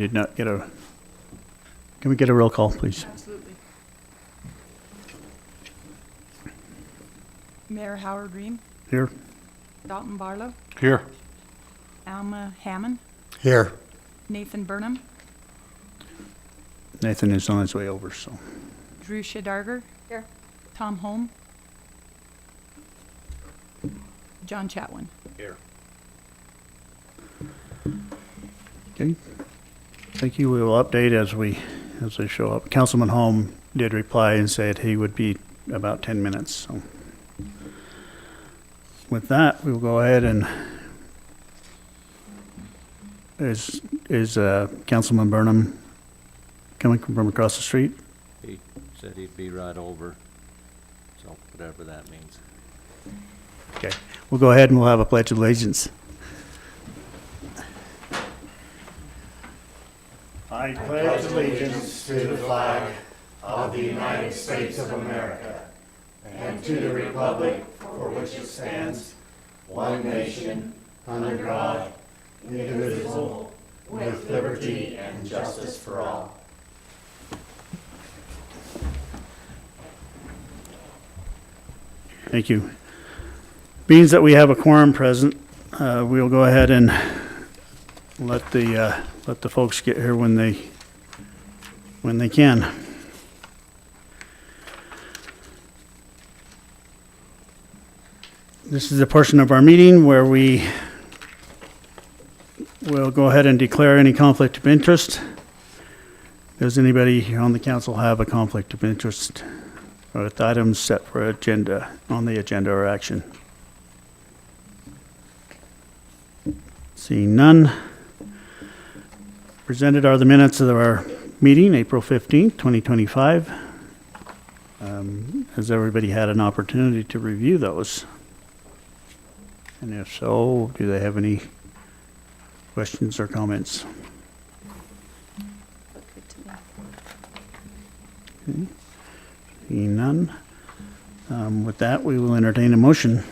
did not get a, can we get a roll call, please? Absolutely. Mayor Howard Green, Here? Dalton Barlow, Here. Alma Hammond, Here. Nathan Burnham, Nathan is on his way over, so. Drew Darger. Here. Tom Holm. John Chatwin. Here. Okay. Thank you. We will update as they show up. Councilman Holm did reply and said he would be about 10 minutes, so. With that, we will go ahead and is Councilman Burnham coming from across the street? He said he'd be right over, so whatever that means. Okay. We'll go ahead and we'll have a pledge of allegiance. I pledge allegiance To the flag of the United States of America and to the republic for which it stands, one nation, under God, indivisible, with liberty and justice for all. Thank you. Being that we have a quorum present, we'll go ahead and let the folks get here when they can. This is a portion of our meeting where we will go ahead and declare any conflict of interest. Does anybody here on the council have a conflict of interest with items set for on the agenda or action? Seeing none. Presented are the minutes of our meeting, April 15th, 2025. Has everybody had an opportunity to review those? And if so, do they have any questions or comments? Okay. Seeing none. With that, we will entertain a motion.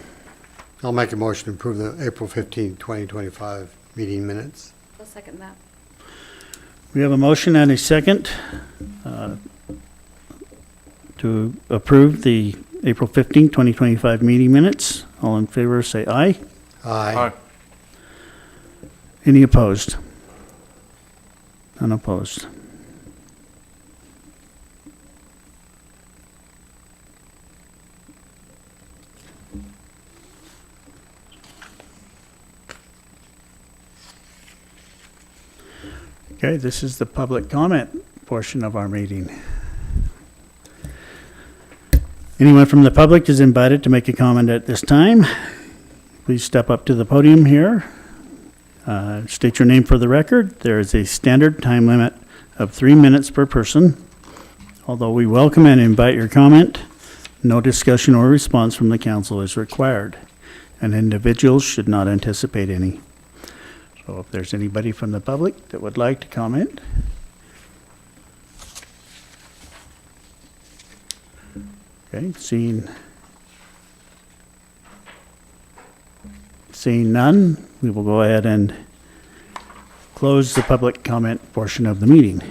I'll make a motion to approve the April 15, 2025 meeting minutes. I'll second that. We have a motion and a second to approve the April 15, 2025 meeting minutes. All in favor, say aye. Aye. Any opposed? Unopposed. Okay, this is the public comment portion of our meeting. Anyone from the public is invited to make a comment at this time. Please step up to the podium here. State your name for the record. There is a standard time limit of 3 minutes per person. Although we welcome and invite your comment, no discussion or response from the council is required, and individuals should not anticipate any. So if there's anybody from the public that would like to comment. Okay, seeing none, we will go ahead and close the public comment portion of the meeting.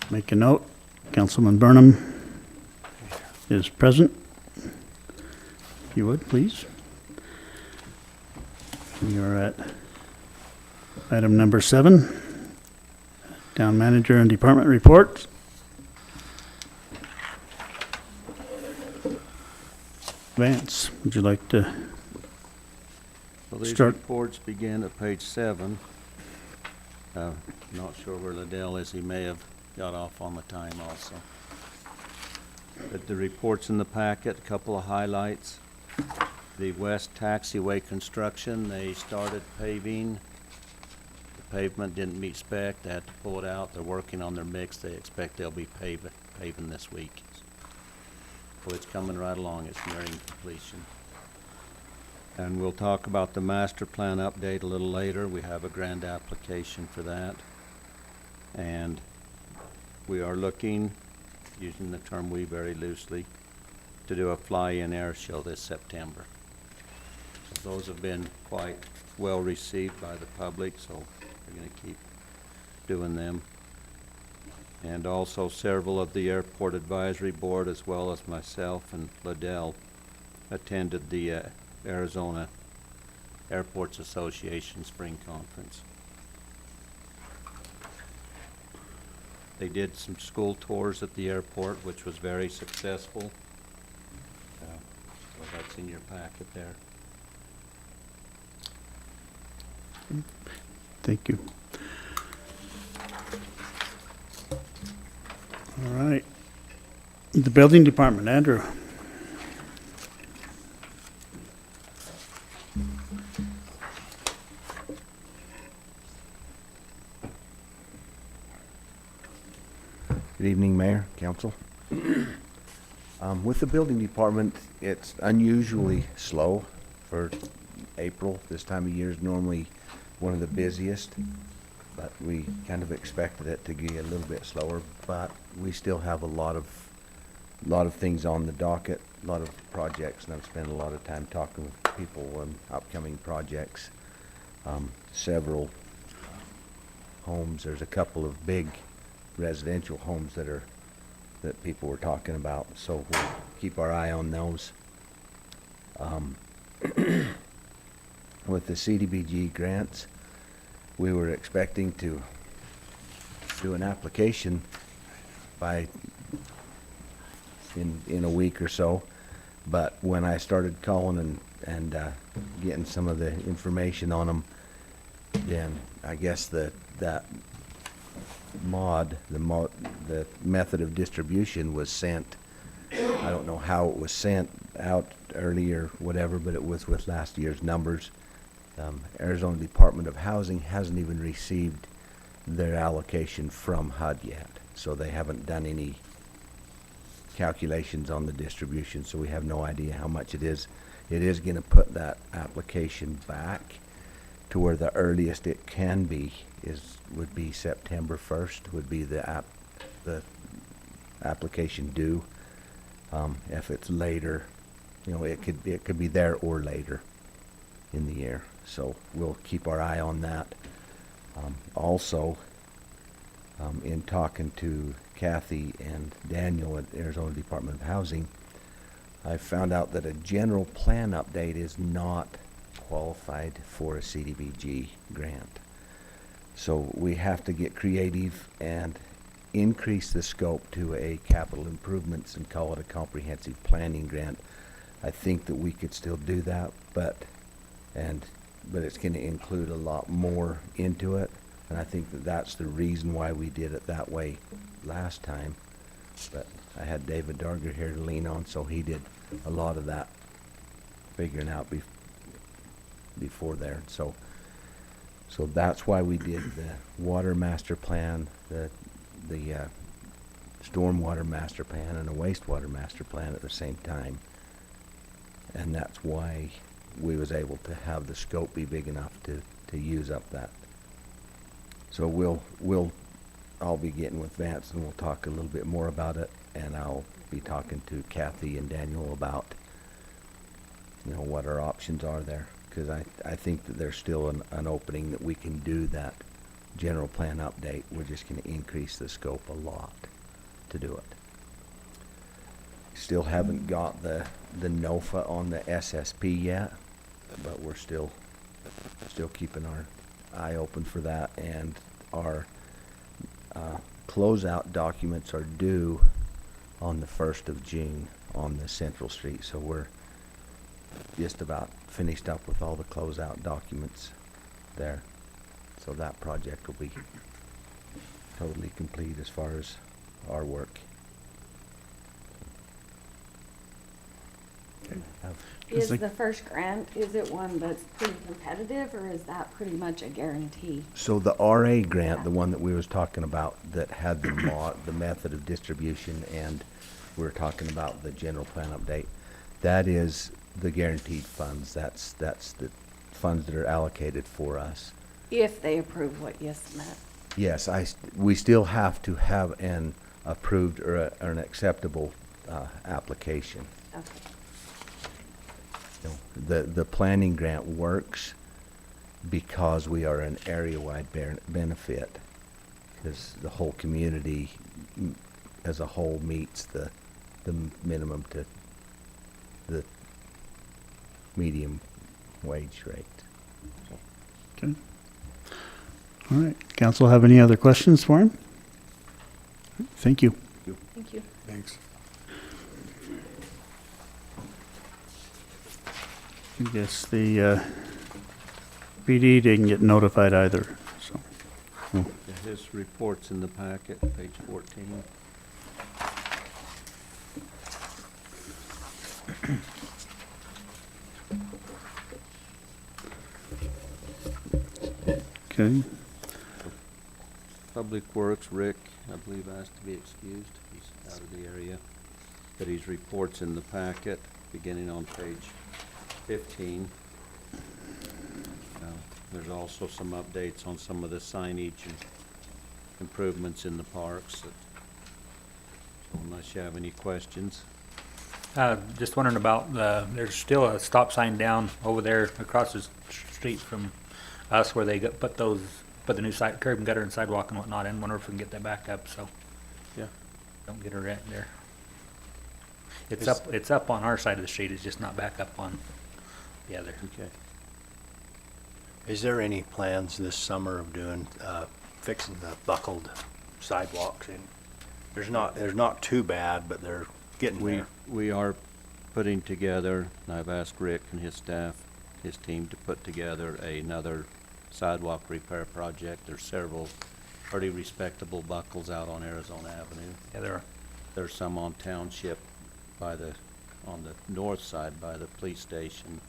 Make a note, Councilman Burnham is present. If you would, please. You're at item number 7. Town manager and department reports. Vance, would you like to Well, these start? reports begin at page 7. Not sure where Liddell is. He may have got off on the time also. But the reports in the packet, a couple of highlights. The west taxiway construction, they started paving. The pavement didn't meet spec. They had to pull it out. They're working on their mix. They expect they'll be paving this week. So it's coming right along. It's nearing completion. And we'll talk about the master plan update a little later. We have a grant application for that. And we are looking, using the term "we" very loosely, to do a fly-in air show this September. So those have been quite well received by the public, so we're gonna keep doing them. And also several of the Airport Advisory Board, as well as myself and Liddell, attended the Arizona Airports Association Spring Conference. They did some school tours at the airport, which was very successful. So that's in your packet there. Thank you. All right. The building department, Andrew. Good evening, Mayor, Council. With the building department, it's unusually slow for April. This time of year is normally one of the busiest, but we kind of expected it to be a little bit slower. But we still have a lot of things on the docket, a lot of projects, and I've spent a lot of time talking with people on upcoming projects. Several homes. There's a couple of big residential homes that people were talking about, so we'll keep our eye on those. With the CDBG grants, we were expecting to do an application by in a week or so, but when I started calling and getting some of the information on them, then I guess that the method of distribution was sent. I don't know how it was sent out early or whatever, but it was with last year's numbers. Arizona Department of Housing hasn't even received their allocation from HUD yet, so they haven't done any calculations on the distribution, so we have no idea how much it is. It is going to put that application back to where the earliest it can be would be September 1st would be the application due. If it's later, it could be there or later in the year. So we'll keep our eye on that. Also, in talking to Kathy and Daniel at Arizona Department of Housing, I found out that a general plan update is not qualified for a CDBG grant. So we have to get creative and increase the scope to a capital improvements and call it a comprehensive planning grant. I think that we could still do that, but it's going to include a lot more into it, and I think that that's the reason why we did it that way last time. But I had David Darger here to lean on, so he did a lot of that figuring out before there. So that's why we did the water master plan, the stormwater master plan, and a wastewater master plan at the same time. And that's why we was able to have the scope be big enough to use up that. So I'll be getting with Vance and we'll talk a little bit more about it, and I'll be talking to Kathy and Daniel about what our options are there. Because I think that there's still an opening that we can do that general plan update. We're just going to increase the scope a lot to do it. Still haven't got the NOFA on the SSP yet, but we're still keeping our eye open for that. And our closeout documents are due on the 1st of June on the Central Street. So we're just about finished up with all the closeout documents there. So that project will be totally complete as far as our work. Is the first grant, is it one that's pretty competitive, or is that pretty much a guarantee? So the RA grant, the one that we was talking about that had the method of distribution, and we were talking about the general plan update, that is the guaranteed funds. That's the funds that are allocated for us. If they approve what you submit. Yes, we still have to have an approved or an acceptable application. Okay. you know, the planning grant works because we are an area-wide benefit, because the whole community as a whole meets the minimum to the medium wage rate. Okay. All right. Council have any other questions for him? Thank you. Thank you. Thanks. I guess the PD didn't get notified either, so. His report's in the packet, page 14. Okay. Public Works, Rick, I believe asked to be excused. He's out of the area. But his report's in the packet, beginning on page 15. There's also some updates on some of the signage and improvements in the parks. So unless you have any questions. Just wondering about there's still a stop sign down over there across the street from us where they put the new curb and gutter and sidewalk and whatnot in. Wonder if we can get that back up, so. Yeah. Don't get a wreck there. It's up on our side of the street, it's just not back up on the other. Okay. Is there any plans this summer of doing, fixing the buckled sidewalks? And there's not too bad, but they're getting there. We are putting together, and I've asked Rick and his staff, his team to put together another sidewalk repair project. There's several pretty respectable buckles out on Arizona Avenue. Yeah, there are. There's some on Township on the north side by the police station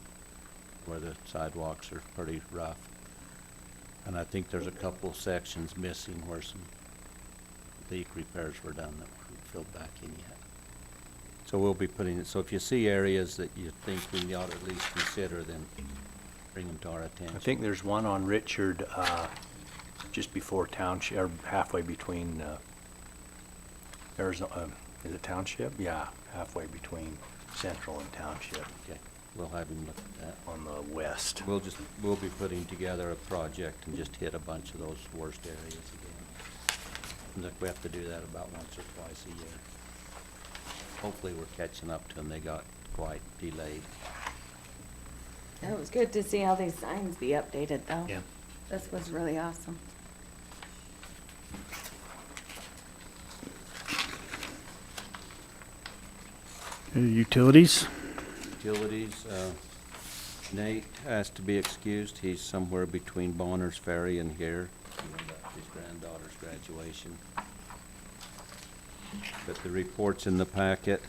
where the sidewalks are pretty rough. And I think there's a couple sections missing where some leak repairs were done that weren't filled back in yet. So we'll be putting it, so if you see areas that you think we ought to at least consider, then bring them to our attention. I think there's one on Richard, just before Township, or halfway between, Arizona, is it Township? Yeah, halfway between Central and Township Okay, we'll have him look at that. on the west. We'll be putting together a project and just hit a bunch of those worst areas again. And look, we have to do that about once or twice a year. Hopefully we're catching up to them. They got quite delayed. It was good to see all these signs be updated, though. Yeah. This was really awesome. Utilities? Utilities, Nate has to be excused. He's somewhere between Bonner's Ferry and here. His granddaughter's graduation. But the report's in the packet.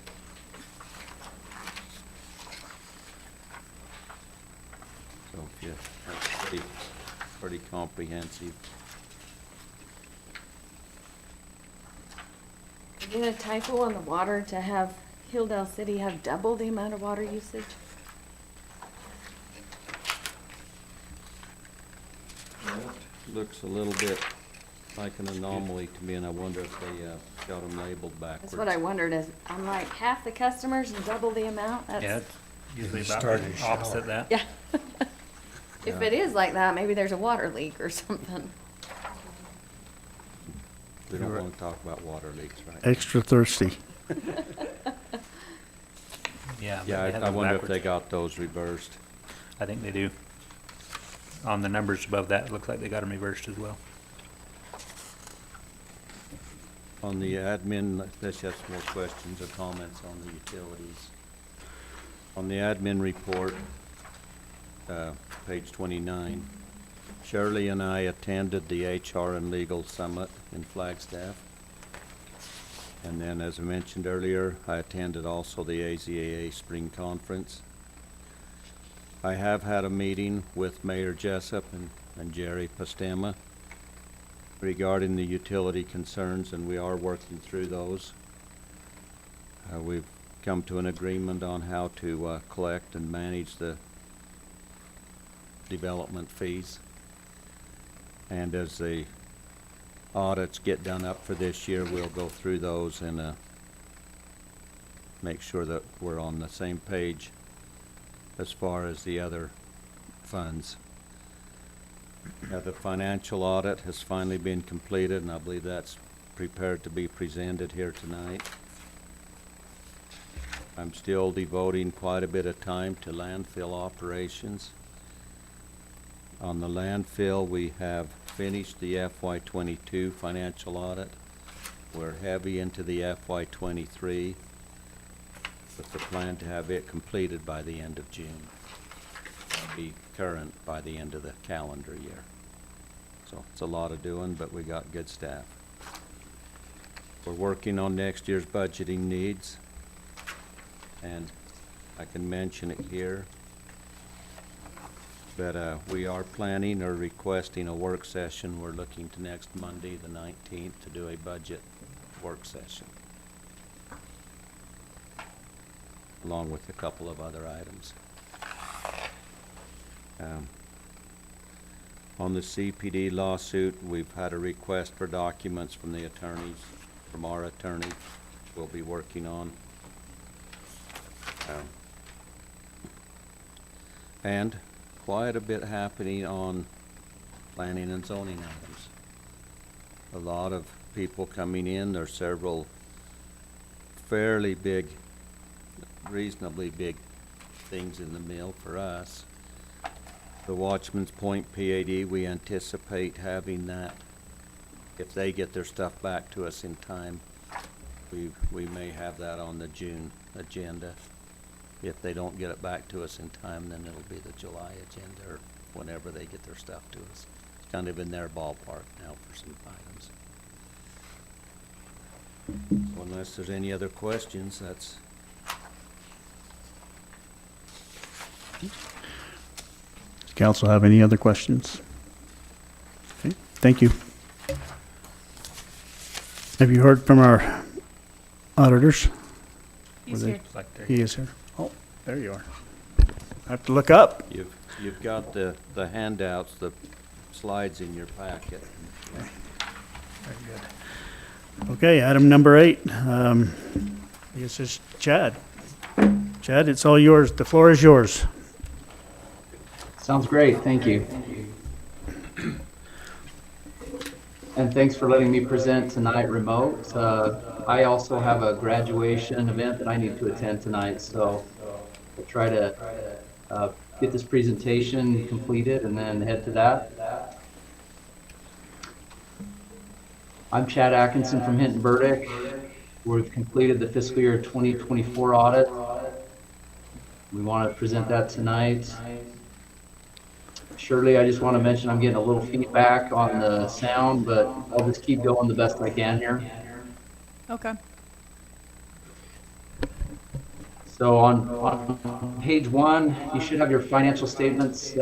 So if you, that's pretty comprehensive. Is it a typo on the water to have Hilldale City have double the amount of water usage? Looks a little bit like an anomaly to me, and I wonder if they got them labeled backwards. That's what I wondered, is, I'm like, half the customers and double the amount? That's- Yeah, it's usually about Started to opposite shower. that. Yeah. If it is like that, maybe there's a water leak or something. We don't want to talk about water leaks, right? Extra thirsty. Yeah. but Yeah, they have I them wonder if backwards. they got those reversed. I think they do. On the numbers above that, it looks like they got them reversed as well. On the admin, let's have some more questions or comments on the utilities. On the admin report, page 29, Shirley and I attended the HR and Legal Summit in Flagstaff. And then, as I mentioned earlier, I attended also the AZAA Spring Conference. I have had a meeting with Mayor Jessup and Jerry Pastema regarding the utility concerns, and we are working through those. We've come to an agreement on how to collect and manage the development fees. And as the audits get done up for this year, we'll go through those and make sure that we're on the same page as far as the other funds. The financial audit has finally been completed, and I believe that's prepared to be presented here tonight. I'm still devoting quite a bit of time to landfill operations. On the landfill, we have finished the FY22 financial audit. We're heavy into the FY23 with the plan to have it completed by the end of June. Be current by the end of the calendar year. So it's a lot of doing, but we got good staff. We're working on next year's budgeting needs, and I can mention it here, but we are planning or requesting a work session. We're looking to next Monday, the 19th, to do a budget work session, along with a couple of other items. On the CPD lawsuit, we've had a request for documents from the attorneys, from our attorney, we'll be working on. And quite a bit happening on planning and zoning items. A lot of people coming in. There's several fairly big, reasonably big things in the mill for us. The Watchman's Point PAD, we anticipate having that. If they get their stuff back to us in time, we may have that on the June agenda. If they don't get it back to us in time, then it'll be the July agenda, or whenever they get their stuff to us. It's kind of in their ballpark now for some items. So unless there's any other questions, that's... Does council have any other questions? Okay, thank you. Have you heard from our auditors? He's Were they- here. Like there. He is here. Oh, there you are. I have to look up. You've got the handouts, the slides in your packet. Very good. Okay, item number 8. I guess it's Chad. Chad, it's all yours. The floor is yours. Sounds great, thank you. And thanks for letting me present tonight remote. I also have a graduation event that I need to attend tonight, so I'll try to get this presentation completed and then head to that. I'm Chad Atkinson from Hinton Burdick. We've completed the fiscal year 2024 audit. We want to present that tonight. Shirley, I just want to mention I'm getting a little feedback on the sound, but I'll just keep going the best I can here. Okay. So on page 1, you should have your financial statements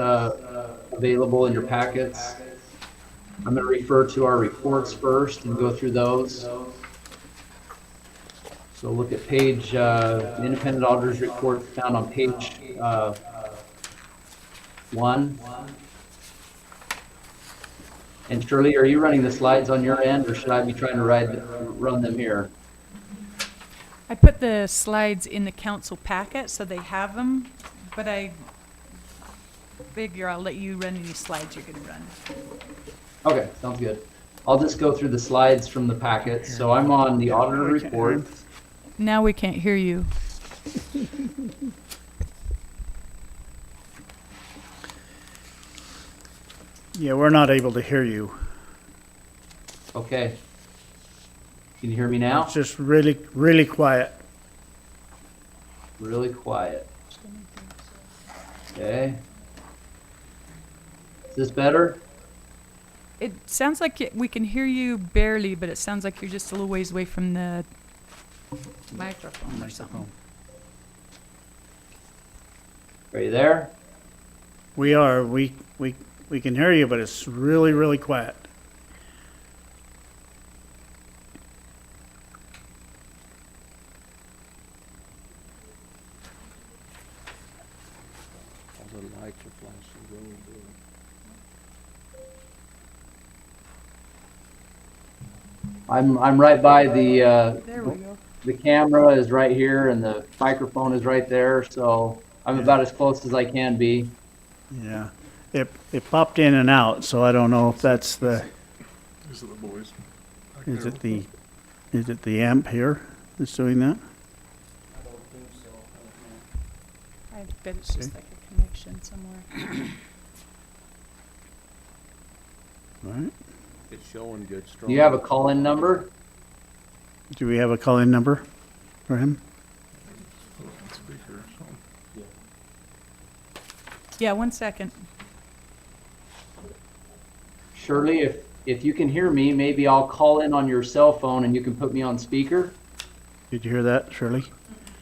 available in your packets. I'm going to refer to our reports first and go through those. So look at page, the independent auditor's report found on page 1. And Shirley, are you running the slides on your end, or should I be trying to run them here? I put the slides in the council packet, so they have them, but I figure I'll let you run any slides you're gonna run. Okay, sounds good. I'll just go through the slides from the packet. So I'm on the auditor report. Now we can't hear you. Yeah, we're not able to hear you. Okay. Can you hear me now? It's just really, really quiet. Really quiet. Okay. Is this better? It sounds like we can hear you barely, but it sounds like you're just a little ways away from the microphone or something. Are you there? We are. We can hear you, but it's really, really quiet. All the lights are flashing green and blue. I'm right by There we go. the camera is right here and the microphone is right there, so I'm about as close as I can be. Yeah. It popped in and out, so I don't know if that's the, These are the boys. is it the amp here that's doing that? I bet it's just like a connection somewhere. All right. It's showing good, strong. Do you have a call-in number? Do we have a call-in number for him? Speaker, so. Yeah, 1 second. Shirley, if you can hear me, maybe I'll call in on your cell phone and you can put me on speaker. Did you hear that, Shirley?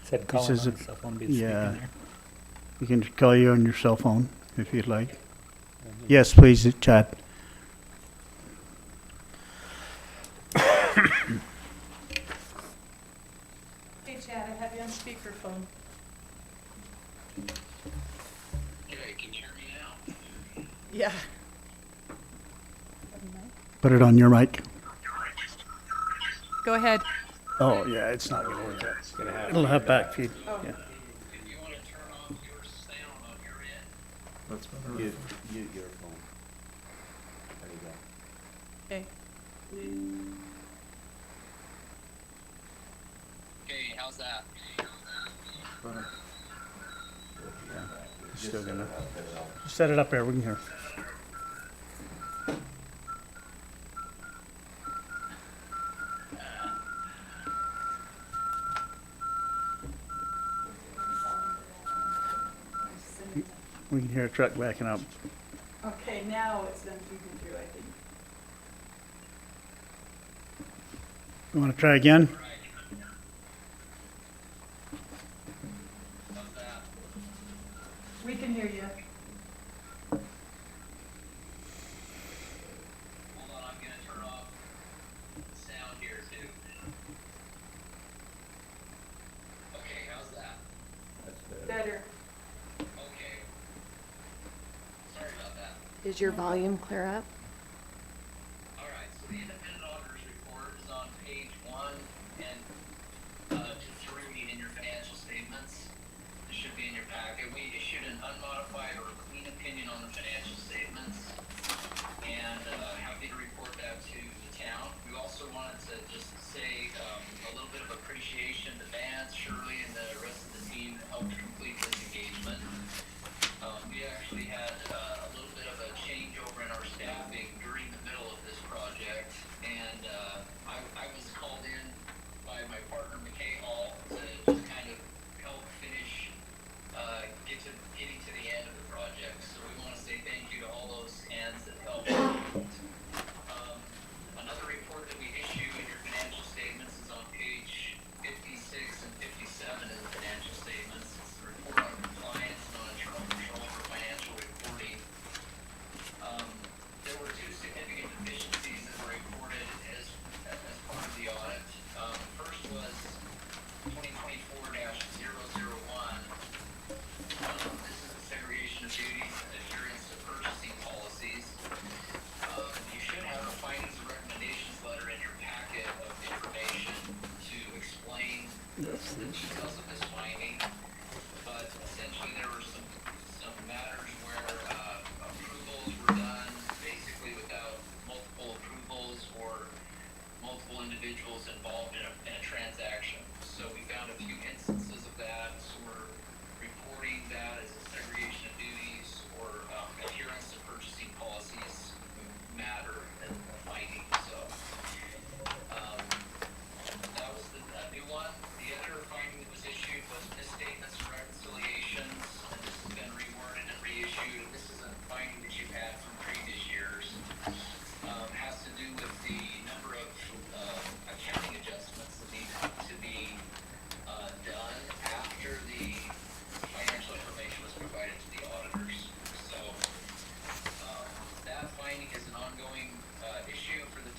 Said calling says on it- cell phone, be the speaker yeah. there. We can call you on your cell phone if you'd like. Yes, please, Chad. Hey Chad, I have you on speakerphone. Okay, can you hear me now? Yeah. Put it on your mic. Go ahead. Oh, yeah, it's not gonna work. It'll have back feed, yeah. If you want to turn off your sound on your end, That's better. Mute your phone. There you go. Okay. okay, how's that? Still gonna, set it up there, we can hear. We can hear a truck backing up. Okay, now it's done feeding through, I think. You wanna try again? How's that? We can hear you. Hold on, I'm gonna turn off sound here too. Okay, how's that? Better. Okay. Sorry about that. Is your volume clear up? All right, so the independent auditor's report is on page 1 and to 3 in your financial statements. It should be in your packet. We issued an unmodified or clean opinion on the financial statements and happy to report that to the town. We also wanted to just say a little bit of appreciation to Vance, Shirley, and the rest of the team that helped complete this engagement. We actually had a little bit of a changeover in our staffing during the middle of this project, and I was called in by my partner McKay Hall to just kind of help finish getting to the end of the project. So we want to say thank you to all those hands that helped. Another report that we issue in your financial statements is on page 56 and 57 in the financial statements. It's the report on compliance and on internal control for financial reporting. There were 2 significant deficiencies that were reported as part of the audit. First was 2024-001. This is the segregation of duties and adherence to purchasing policies. You should have a findings and recommendations letter in your packet of information to explain the details of this finding. But essentially, there were some matters where approvals were done basically without multiple approvals or multiple individuals involved in a transaction. So we found a few instances of that, so we're reporting that as a segregation of duties or adherence to purchasing policies matter and finding. So that was a new one. The other finding that was issued was misstatements and reconciliations, and this has been reworded and reissued. And this is a finding that you've had from previous years. Has to do with the number of accounting adjustments that need to be done after the financial information was provided to the auditors. So that finding is an ongoing issue for the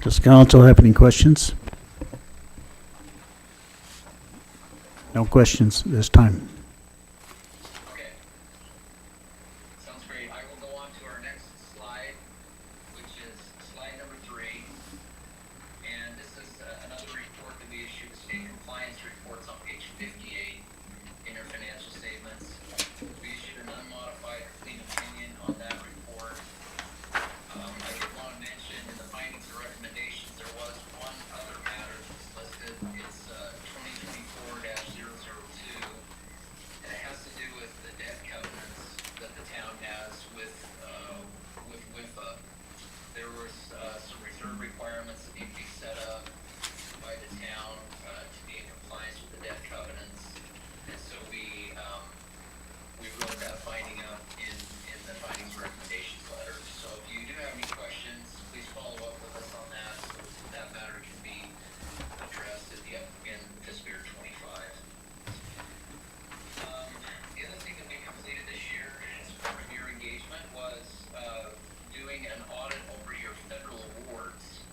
Does council have any questions? No questions this time. Okay. Sounds great. I will go on to our next slide, which is slide number 3. And this is another report that we issued, the state compliance reports on page 58 in your financial statements. We issued an unmodified or clean opinion on that report. I did want to mention in the findings and recommendations, there was one other matter that's listed. It's 2024-002, and it has to do with the debt covenants that the town has with WIFA. There was some reserve requirements that need to be set up by the town to be in compliance with the debt covenants, and so we wrote that finding up in the findings and recommendations letter. So if you do have any questions, please follow up with us on that, so that matter can be addressed in fiscal year 25. The other thing that we completed this year as part of your engagement was doing an audit over your federal awards,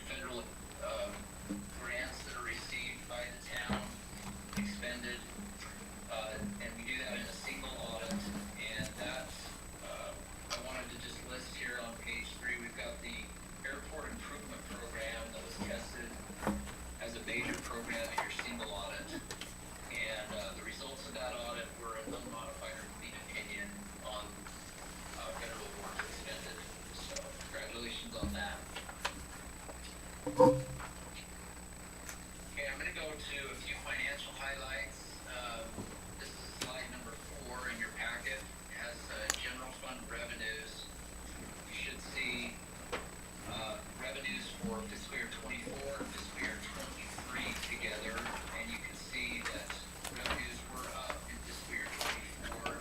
federal grants that are received by the town, expended, and we do that in a single audit. And that I wanted to just list here on page 3. We've got the airport improvement program that was tested as a major program in your single audit. And the results of that audit were an unmodified or clean opinion on federal awards expended. So congratulations on that. Okay, I'm going to go to a few financial highlights. This is slide number 4 in your packet. It has general fund revenues. You should see revenues for fiscal year 24 and fiscal year 23 together, and you can see that revenues were up in fiscal year 24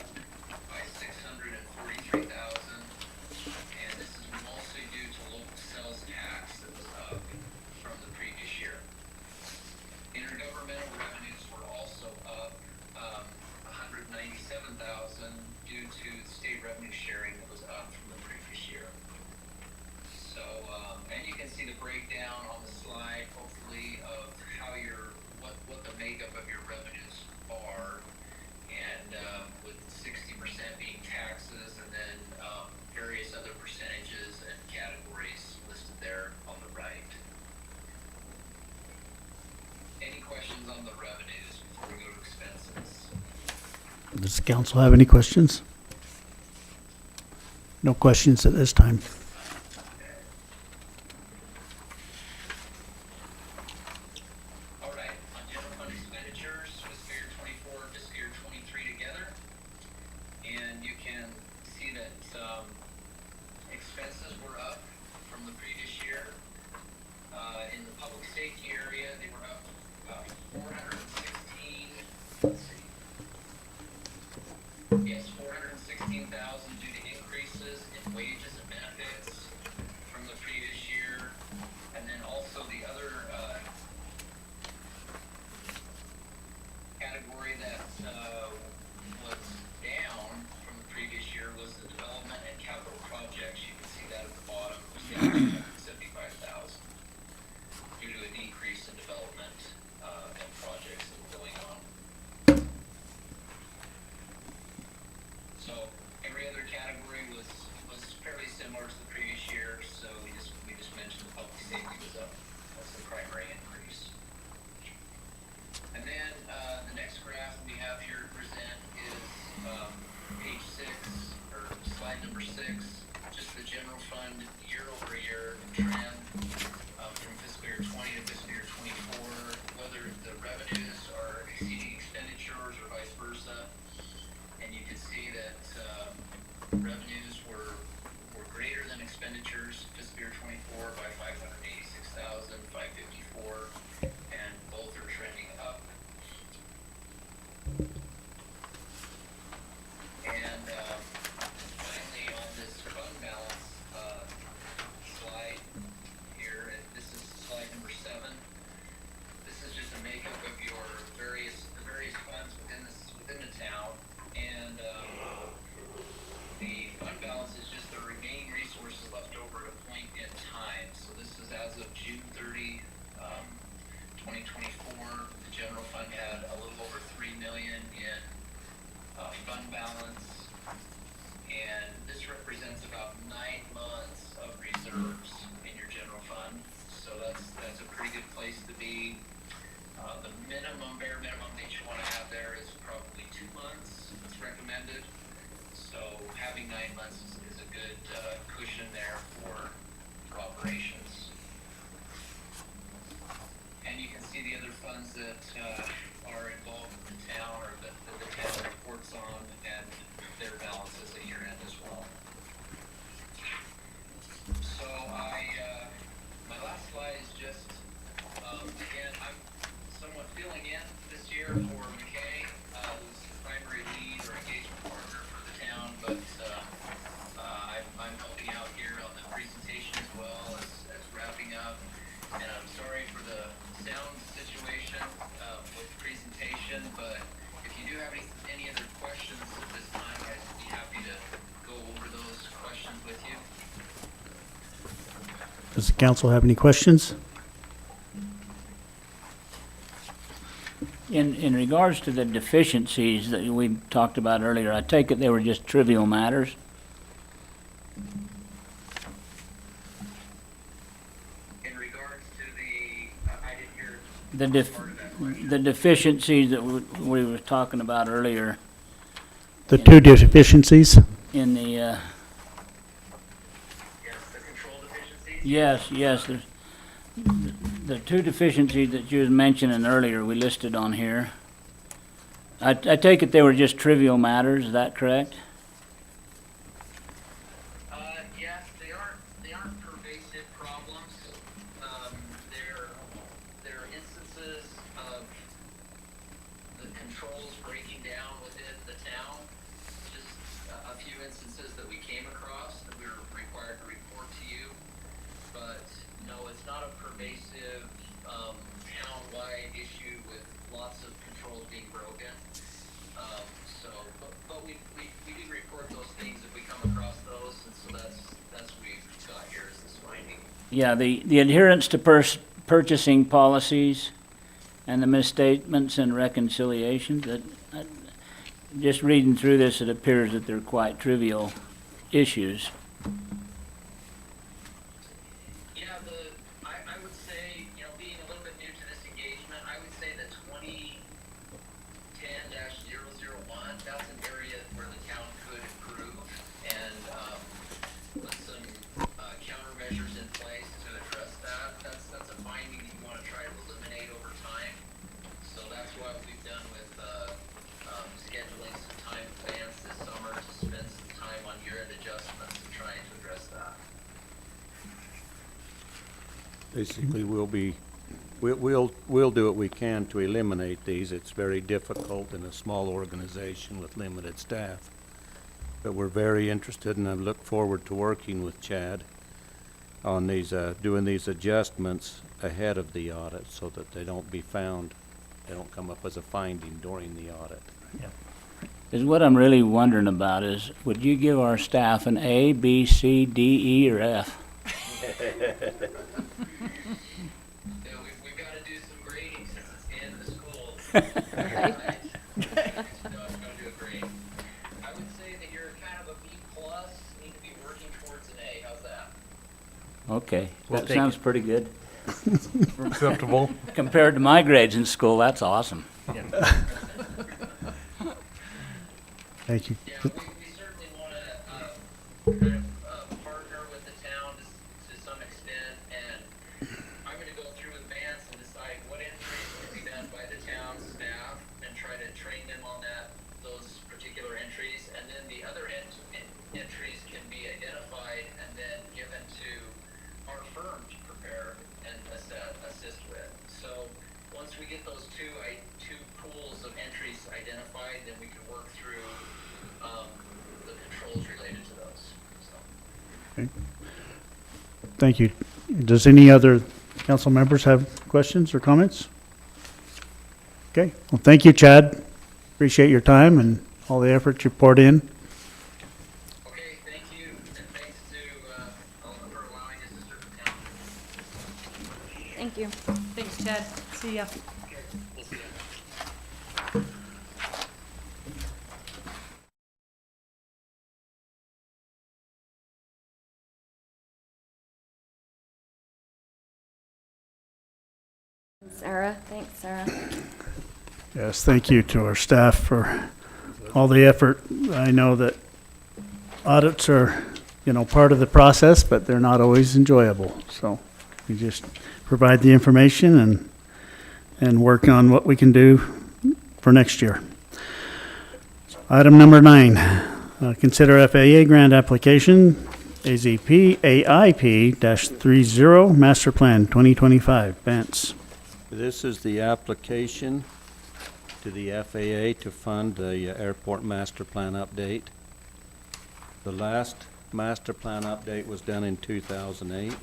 by $643,000, and this is mostly due to local sales tax that was up from the previous year. Intergovernmental revenues were also up $197,000 due to state revenue sharing that was up from the previous year. So, and you can see the breakdown on the slide, hopefully, of how what the makeup of your revenues are, and with 60% being taxes, and then various other percentages and categories listed there on the right. Any questions on the revenues before we go to expenses? Does council have any questions? No questions at this time. All right, on general fund expenditures, fiscal year 24, fiscal year 23 together. And you can see that expenses were up from the previous year. In the public safety area, they were up about 416, let's see. Yes, 416,000 due to increases in wages and benefits. good place to be. The minimum, bare minimum that you want to have there is probably 2 months. It's recommended. So having 9 months is a good cushion there for operations. And you can see the other funds that are involved with the town or that the town reports on and their balances at year end as well. So my last slide is just, again, I'm somewhat filling in this year for McKay, who's the primary lead or engagement partner for the town, but I'm helping out here on the presentation as well as wrapping up. And I'm sorry for the sound situation with the presentation, but if you do have any other questions at this time, I'd be happy to go over those questions with you. Does the council have any questions? In regards to the deficiencies that we talked about earlier, I take it they were just trivial matters? In regards to the, I didn't hear part of that The question. deficiencies that we were talking about earlier The two deficiencies? in the, Yes, the control deficiencies? yes, there's, the two deficiencies that you was mentioning earlier, we listed on here. I take it they were just trivial matters, is that correct? Yes, they aren't pervasive problems. They're instances of the controls breaking down within the town. Just a few instances that we came across that we were required to report to you. But no, it's not a pervasive, town-wide issue with lots of controls being broken. But we do report those things if we come across those, and so that's what we've got here is this finding. Yeah, the adherence to purchasing policies and the misstatements and reconciliations, just reading through this, it appears that they're quite trivial issues. Yeah, I would say, being a little bit new to this engagement, I would say that 2010-001, that's an area where the town could improve and put some countermeasures in place to address that. That's a finding you want to try to eliminate over time. So that's what we've done with scheduling some time in advance this summer to spend some time on year-end adjustments and trying to address that. Basically, we'll do what we can to eliminate these. It's very difficult in a small organization with limited staff. But we're very interested, and I look forward to working with Chad on these, doing these adjustments ahead of the audit so that they don't come up as a finding during the audit. Is what I'm really wondering about is, would you give our staff an A, B, C, D, E, or F? Yeah, we've got to do some grading since it's the end of the school. No, I'm going to do a grade. I would say that you're kind of a B plus, need to be working towards an A. How's that? Okay, We'll that take sounds it. pretty good. Acceptable. Compared to my grades in school, that's awesome. Thank you. Yeah, we certainly want to kind of partner with the town to some extent, and I'm going to go through with Vance and decide what entries can be done by the town staff and try to train them on those particular entries, and then the other entries can be identified and then given to our firm to prepare and assist with. So once we get those two pools of entries identified, then we can work through the controls related to those. So. Thank you. Does any other council members have questions or comments? Okay, well, thank you, Chad. Appreciate your time and all the effort you poured in. Okay, thank you, and thanks to for allowing us to serve the town. Thank you. Thanks, Chad. See ya. Sarah, thanks, Sarah. Yes, thank you to our staff for all the effort. I know that audits are, part of the process, but they're not always enjoyable. So we just provide the information and work on what we can do for next year. Item number 9, consider FAA grant application, AZP AIP-30 Master Plan 2025. Vance. This is the application to the FAA to fund the airport master plan update. The last master plan update was done in 2008,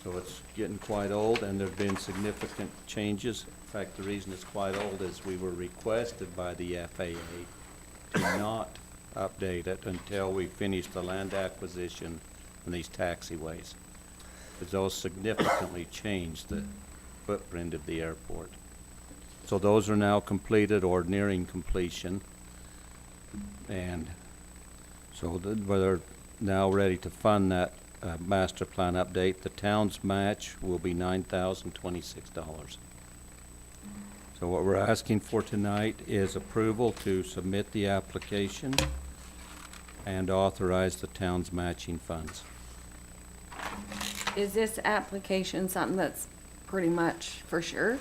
so it's getting quite old, and there've been significant changes. In fact, the reason it's quite old is we were requested by the FAA to not update it until we finish the land acquisition and these taxiways, because those significantly changed the footprint of the airport. So those are now completed or nearing completion, and so we're now ready to fund that master plan update. The town's match will be $9,026. So what we're asking for tonight is approval to submit the application and authorize the town's matching funds. Is this application something that's pretty much for sure?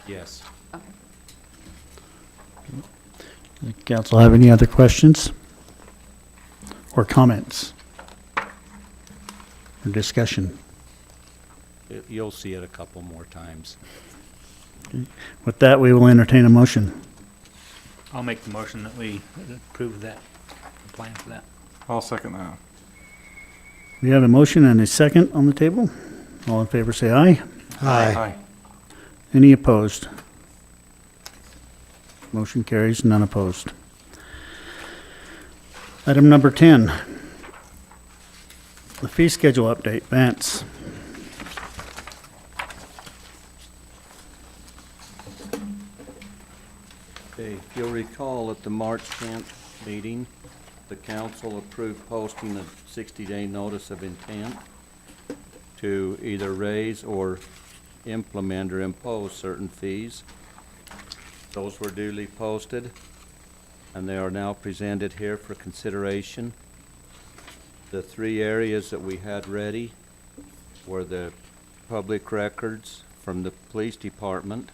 Yes. Okay. Does the council have any other questions or comments or discussion? You'll see it a couple more times. With that, we will entertain a motion. I'll make the motion that we approve that, plan for that. I'll second that. We have a motion and a second on the table. All in favor say aye. Aye. Any opposed? Motion carries, none opposed. Item number 10, the fee schedule update. Vance. Okay, if you'll recall, at the March 10th meeting, the council approved posting a 60-day notice of intent to either raise or implement or impose certain fees. Those were duly posted, and they are now presented here for consideration. The 3 areas that we had ready were the public records from the police department,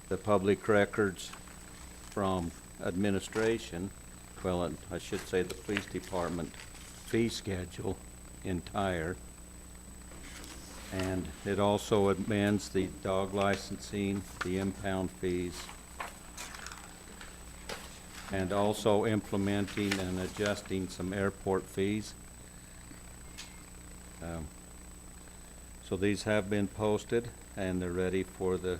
the public records from administration, well, I should say the police department fee schedule entire, and it also amends the dog licensing, the impound fees, and also implementing and adjusting some airport fees. So these have been posted, and they're ready for the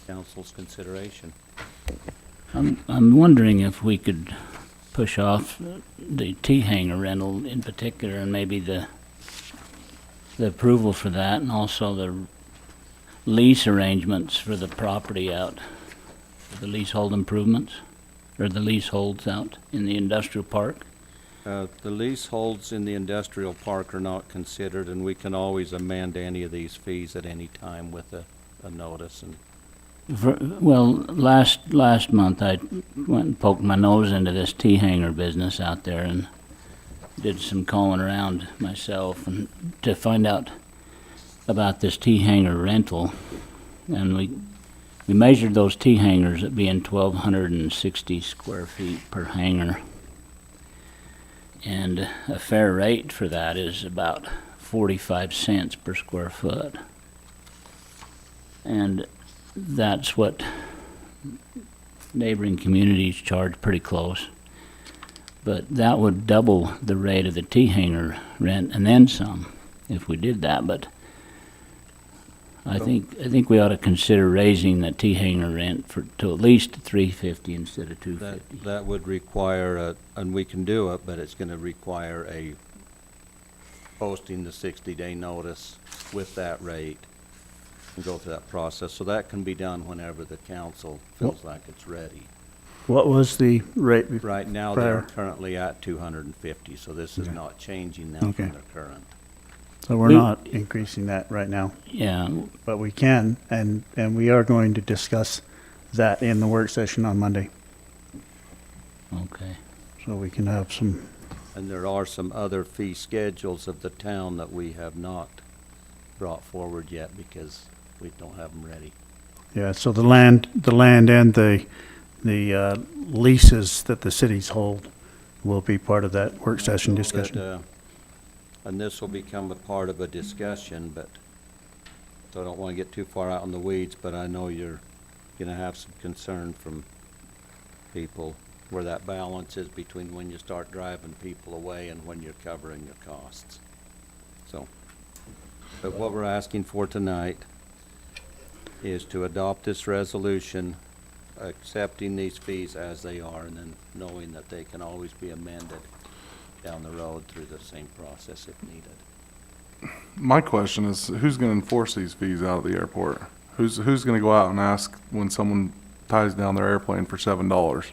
council's consideration. I'm wondering if we could push off the T-hanger rental in particular, and maybe the approval for that, and also the lease arrangements for the property out, the leasehold improvements, or the leaseholds out in the industrial park. The leaseholds in the industrial park are not considered, and we can always amend any of these fees at any time with a notice. And Well, last month I went and poked my nose into this T-hanger business out there and did some calling around myself and to find out about this T-hanger rental. And we measured those T-hangers at being 1,260 square feet per hanger. And a fair rate for that is about 45 cents per square foot. And that's what neighboring communities charge, pretty close. But that would double the rate of the T-hanger rent and then some if we did that. But I think we ought to consider raising the T-hanger rent to at least $350 instead of $250. that would require and we can do it, but it's going to require a posting the 60-day notice with that rate and go through that process. So that can be done whenever the council feels like it's ready. What was the rate? Right now, prior? they're currently at 250, so this is not changing now Okay. from their current. So we're We- not increasing that right now, Yeah, but we can, and we are going to discuss that in the work session on Monday. okay. So we can have some, And there are some other fee schedules of the town that we have not brought forward yet because we don't have them ready. yeah, so the land and the leases that the cities hold will be part of that work session That, discussion. And this will become a part of a discussion, but, so I don't want to get too far out in the weeds, but I know you're going to have some concern from people where that balance is between when you start driving people away and when you're covering your costs. So, but what we're asking for tonight is to adopt this resolution, accepting these fees as they are, and then knowing that they can always be amended down the road through the same process if needed. My question is, who's going to enforce these fees out of the airport? Who's going to go out and ask when someone ties down their airplane for $7?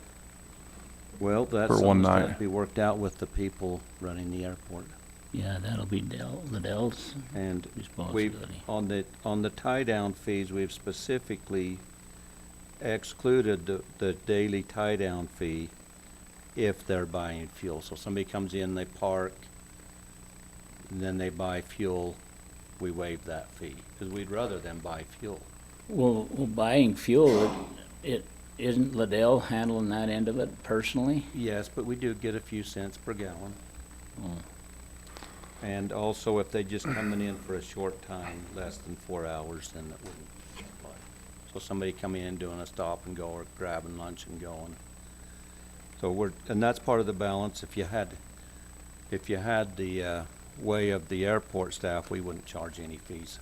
Well, that's For one something's got to night. be worked out with the people running the airport. Yeah, that'll be the Dell's And responsibility. on the tie-down fees, we've specifically excluded the daily tie-down fee if they're buying fuel. So somebody comes in, they park, and then they buy fuel, we waive that fee, because we'd rather them buy fuel. Well, buying fuel, it isn't Liddell handling that end of it personally? Yes, but we do get a few cents per gallon. Oh. And also, if they just coming in for a short time, less than 4 hours, then it wouldn't apply. So somebody coming in doing a stop and go or grabbing lunch and going. So and that's part of the balance. If you had the way of the airport staff, we wouldn't charge any fees.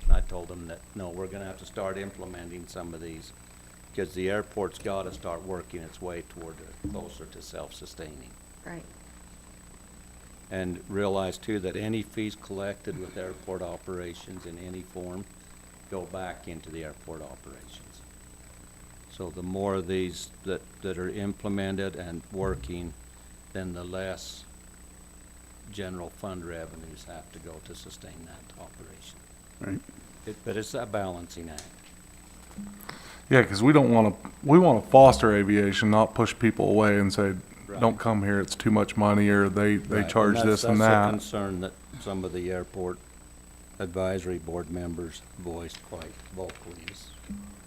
And I told them that, no, we're gonna have to start implementing some of these, because the airport's gotta start working its way toward closer to self-sustaining. Right. And realize too that any fees collected with airport operations in any form go back into the airport operations. So the more of these that are implemented and working, then the less general fund revenues have to go to sustain that operation. Right. But it's a balancing act. Yeah, because we want to foster aviation, not push people away and say, Right. don't come here, it's too much money, or they Right, charge this and That's a that. concern that some of the airport advisory board members voiced quite vocally.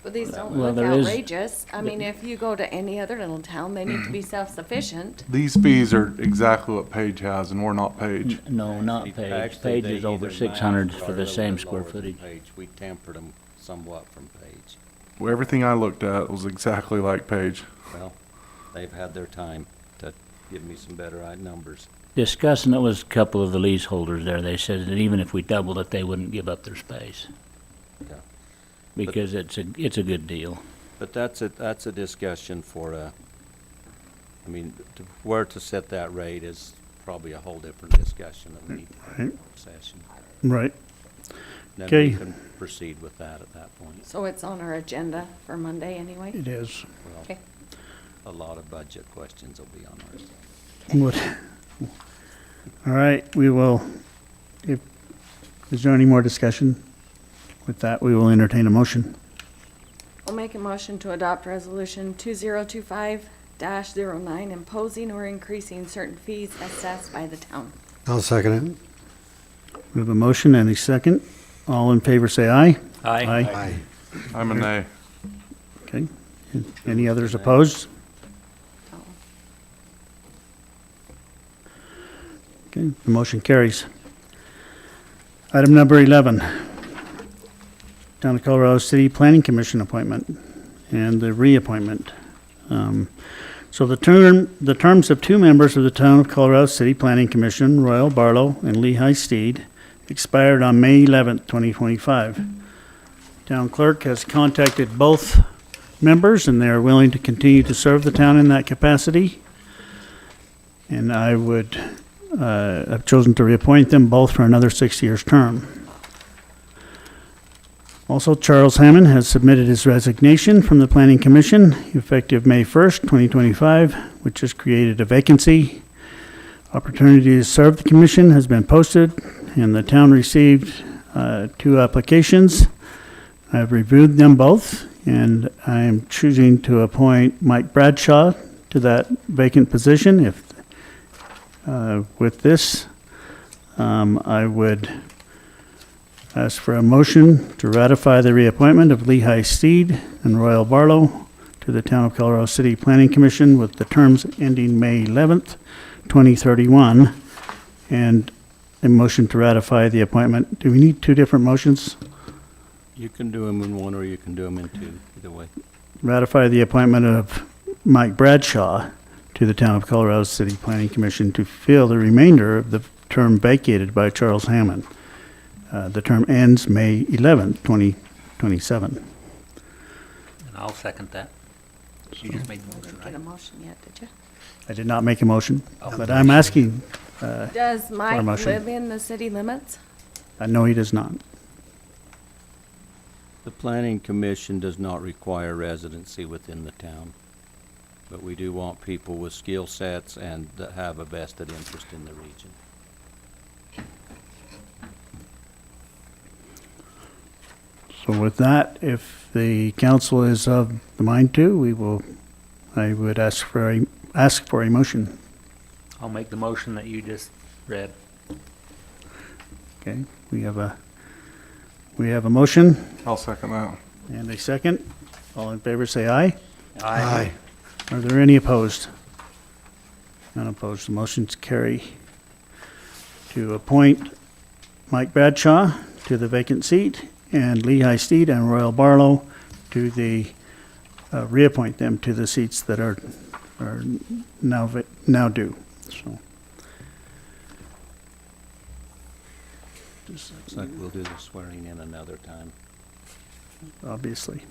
But these don't Well, look there is- outrageous. I mean, if you go to any other little town, they need to be self-sufficient. These fees are exactly what Page has, and we're not Page. No, not Page. Actually, Page they is over either 600 matched for or the a same little square lower than footage. Page. We tempered them somewhat from Page. Well, everything I looked at was exactly like Page. Well, they've had their time to give me some better numbers. Discussing it with a couple of the leaseholders there, they said that even if we doubled it, they wouldn't give up their space. Okay. Because it's a good deal. But that's a discussion for I mean, where to set that rate is probably a whole different discussion that we need to have in a work session. Right. Then Okay. we can proceed with that at that point. So it's on our agenda for Monday anyway? It is. Well, Okay. a lot of budget questions will be on ours. What- All right, we will, is there any more discussion? With that, we will entertain a motion. I'll make a motion to adopt resolution 2025-09 imposing or increasing certain fees assessed by the town. I'll second We have a motion and a second. All in favor, say aye. Aye. it. Aye. I'm a nay. Okay. Any others opposed? Oh. Okay, the motion carries. Item number 11, Town of Colorado City Planning Commission appointment and the reappointment. So the terms of two members of the Town of Colorado City Planning Commission, Royal Barlow and Lehigh Steed, expired on May 11th, 2025. Town clerk has contacted both members and they are willing to continue to serve the town in that capacity. And I would have chosen to reappoint them both for another 6 years term. Also, Charles Hammond has submitted his resignation from the Planning Commission effective May 1st, 2025, which has created a vacancy. Opportunity to serve the commission has been posted. and the town received 2 applications. I've reviewed them both, and I'm choosing to appoint Mike Bradshaw to that vacant position. With this, I would ask for a motion to ratify the reappointment of Lehigh Steed and Royal Barlow to the Town of Colorado City Planning Commission with the terms ending May 11th, 2031, and a motion to ratify the appointment. Do we need 2 different motions? You can do them in one or you can do them in two, either way. Ratify the appointment of Mike Bradshaw to the Town of Colorado City Planning Commission to fill the remainder of the term vacated by Charles Hammond. The term ends May 11th, 2027. And I'll second that. You just made the motion, Didn't right? get a motion yet, did you? I did not make a motion, but I'm asking, Does Mike motion. live in the city limits? no, he does not. The planning commission does not require residency within the town, but we do want people with skill sets and that have a vested interest in the region. So with that, if the council is of the mind to, I would ask for a motion. I'll make the motion that you just read. Okay, we have a motion I'll second that. and a second. All in favor, say aye. Aye. Are there any opposed? None opposed. The motion's carry to appoint Mike Bradshaw to the vacant seat and Lehigh Steed and Royal Barlow to the, reappoint them to the seats that are now due, so. Looks like we'll do the swearing in another time. Obviously.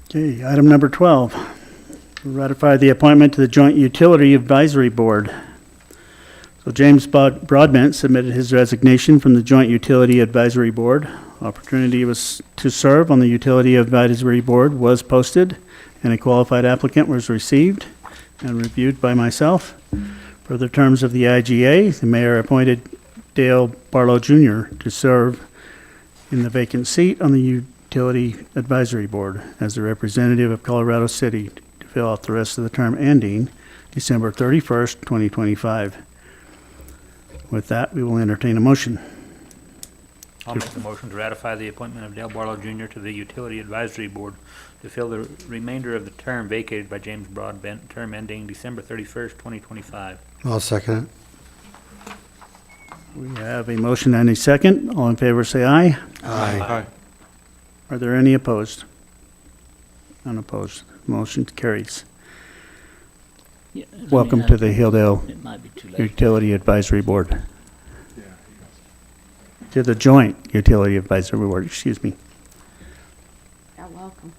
Okay, item number 12. Ratify the appointment to the Joint Utility Advisory Board. So James Broadbent submitted his resignation from the Joint Utility Advisory Board. Opportunity was to serve on the Utility Advisory Board was posted, and a qualified applicant was received and reviewed by myself. Per the terms of the IGA, the mayor appointed Dale Barlow Jr. to serve in the vacant seat on the Utility Advisory Board as a representative of Colorado City to fill out the rest of the term ending December 31st, 2025. With that, we will entertain a motion. I'll make the motion to ratify the appointment of Dale Barlow Jr. to the Utility Advisory Board to fill the remainder of the term vacated by James Broadbent, term ending December 31st, 2025. I'll second it. We have a motion and a second. All in favor, say aye. Aye. Are there any opposed? Unopposed. Motion carries. Yeah, let me Welcome ask to the you- Hilldale It might be too late. Utility Advisory Board. To the Joint Utility Advisory Board, excuse me. Yeah, welcome.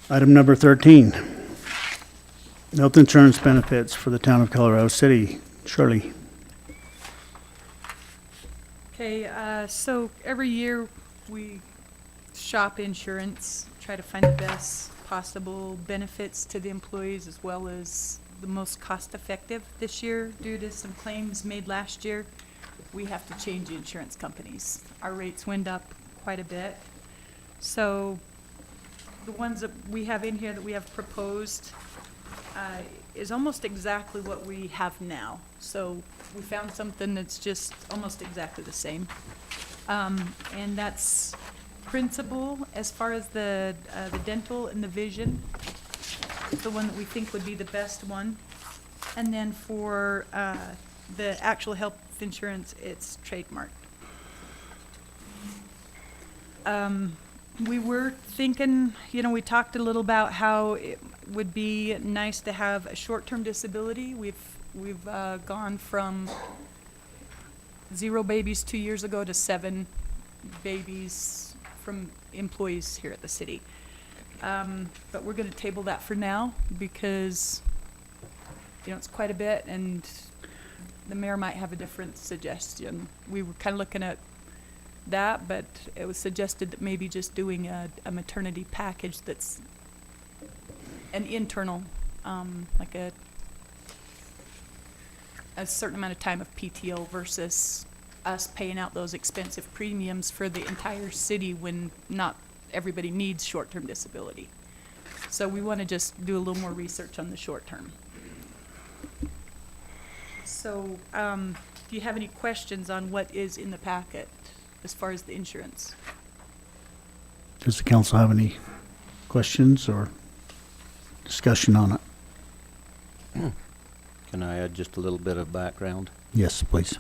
Item number 13. Health insurance benefits for the town of Colorado City. Shirley. Okay, so every year we shop insurance, try to find the best possible benefits to the employees as well as the most cost-effective. This year, due to some claims made last year, we have to change insurance companies. Our rates went up quite a bit. So the ones that we have in here that we have proposed is almost exactly what we have now. So we found something that's just almost exactly the same. And that's principal as far as the dental and the vision. It's the one that we think would be the best one. And then for the actual health insurance, it's trademark. We were thinking, we talked a little about how it would be nice to have a short-term disability. We've gone from 0 babies 2 years ago to 7 babies from employees here at the city. But we're gonna table that for now because, it's quite a bit and the mayor might have a different suggestion. We were kind of looking at that, but it was suggested that maybe just doing a maternity package that's an internal, like a certain amount of time of PTO versus us paying out those expensive premiums for the entire city when not everybody needs short-term disability. So we want to just do a little more research on the short term. So, do you have any questions on what is in the packet as far as the insurance? Does the council have any questions or discussion on it? Can I add just a little bit of background? Yes, please.